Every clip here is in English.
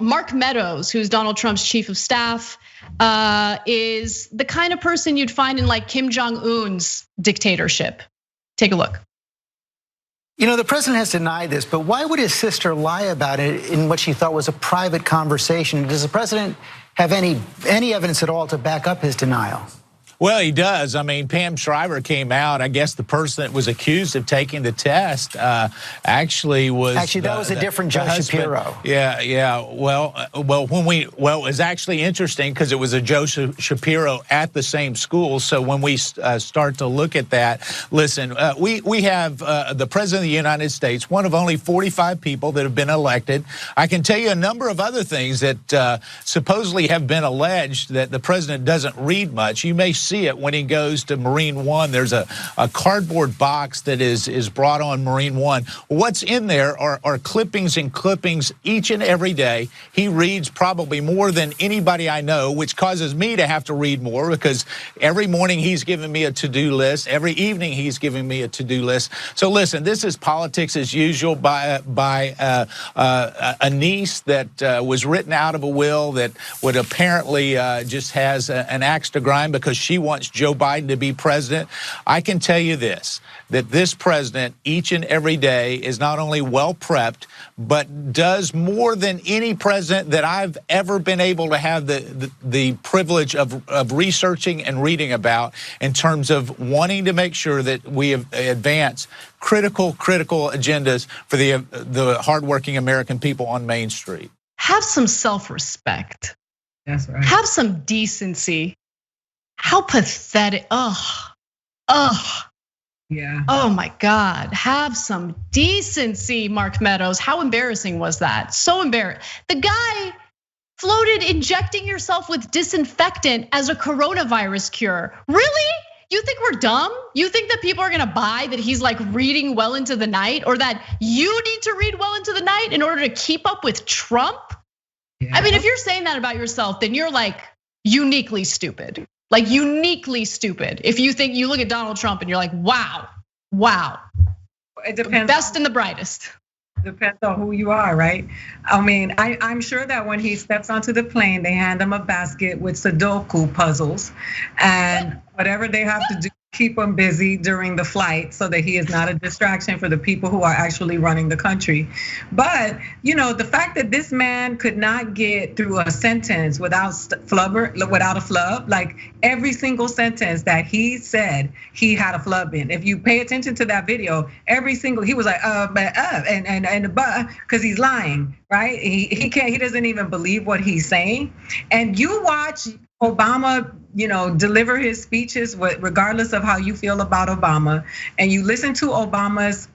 Mark Meadows, who's Donald Trump's chief of staff, is the kind of person you'd find in like Kim Jong-un's dictatorship. Take a look. You know, the president has denied this, but why would his sister lie about it in what she thought was a private conversation? Does the president have any evidence at all to back up his denial? Well, he does. I mean, Pam Shriver came out. I guess the person that was accused of taking the test actually was. Actually, that was a different Joe Shapiro. Yeah. Well, it was actually interesting because it was a Joe Shapiro at the same school. So when we start to look at that, listen, we have the president of the United States, one of only 45 people that have been elected. I can tell you a number of other things that supposedly have been alleged that the president doesn't read much. You may see it when he goes to Marine One. There's a cardboard box that is brought on Marine One. What's in there are clippings and clippings each and every day. He reads probably more than anybody I know, which causes me to have to read more because every morning he's giving me a to-do list. Every evening he's giving me a to-do list. So listen, this is politics as usual by a niece that was written out of a will that would apparently just has an axe to grind because she wants Joe Biden to be president. I can tell you this, that this president each and every day is not only well prepped, but does more than any president that I've ever been able to have the privilege of researching and reading about in terms of wanting to make sure that we advance critical agendas for the hardworking American people on Main Street. Have some self-respect. That's right. Have some decency. How pathetic. Yeah. Oh my God. Have some decency, Mark Meadows. How embarrassing was that? So embarrassing. The guy floated injecting yourself with disinfectant as a coronavirus cure. Really? You think we're dumb? You think that people are gonna buy that he's like reading well into the night, or that you need to read well into the night in order to keep up with Trump? Yeah. I mean, if you're saying that about yourself, then you're like uniquely stupid. Like uniquely stupid. If you think you look at Donald Trump and you're like, wow. It depends. The best and the brightest. Depends on who you are, right? I mean, I'm sure that when he steps onto the plane, they hand him a basket with Sudoku puzzles and whatever they have to do, keep him busy during the flight so that he is not a distraction for the people who are actually running the country. But the fact that this man could not get through a sentence without a flub, like every single sentence that he said, he had a flub in. If you pay attention to that video, he was like, because he's lying, right? He doesn't even believe what he's saying. And you watch Obama, deliver his speeches regardless of how you feel about Obama, and you listen to Obama's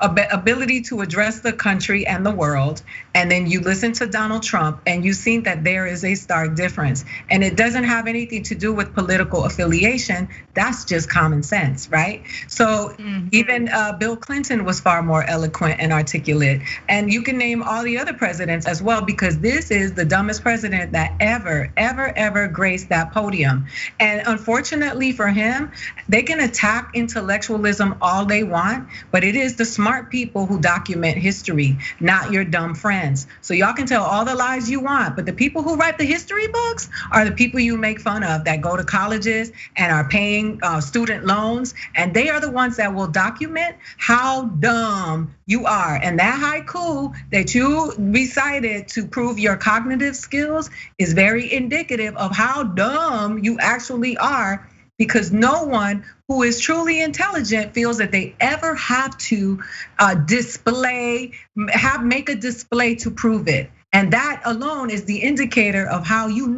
ability to address the country and the world, and then you listen to Donald Trump, and you see that there is a stark difference. And it doesn't have anything to do with political affiliation. That's just common sense, right? So even Bill Clinton was far more eloquent and articulate. And you can name all the other presidents as well, because this is the dumbest president that ever graced that podium. And unfortunately for him, they can attack intellectualism all they want, but it is the smart people who document history, not your dumb friends. So y'all can tell all the lies you want, but the people who write the history books are the people you make fun of that go to colleges and are paying student loans, and they are the ones that will document how dumb you are. And that haiku that you recited to prove your cognitive skills is very indicative of how dumb you actually are, because no one who is truly intelligent feels that they ever have to make a display to prove it. And that alone is the indicator of how you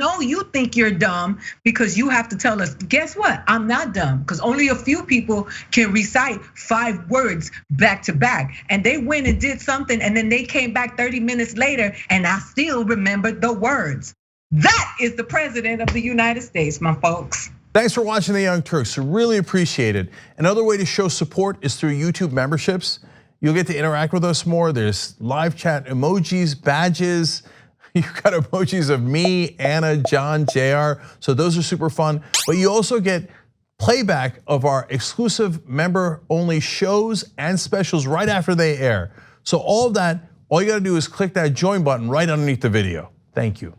think you're dumb, because you have to tell us, guess what? I'm not dumb, because only a few people can recite 5 words back to back. And they went and did something, and then they came back 30 minutes later, and I still remembered the words. That is the president of the United States, my folks. Thanks for watching The Young Turks, we really appreciate it. Another way to show support is through YouTube memberships. You'll get to interact with us more. There's live chat emojis, badges. You've got emojis of me, Anna, John, JR. So those are super fun. But you also get playback of our exclusive member-only shows and specials right after they air. So all of that all you gotta do is click that join button right underneath the video. Thank you.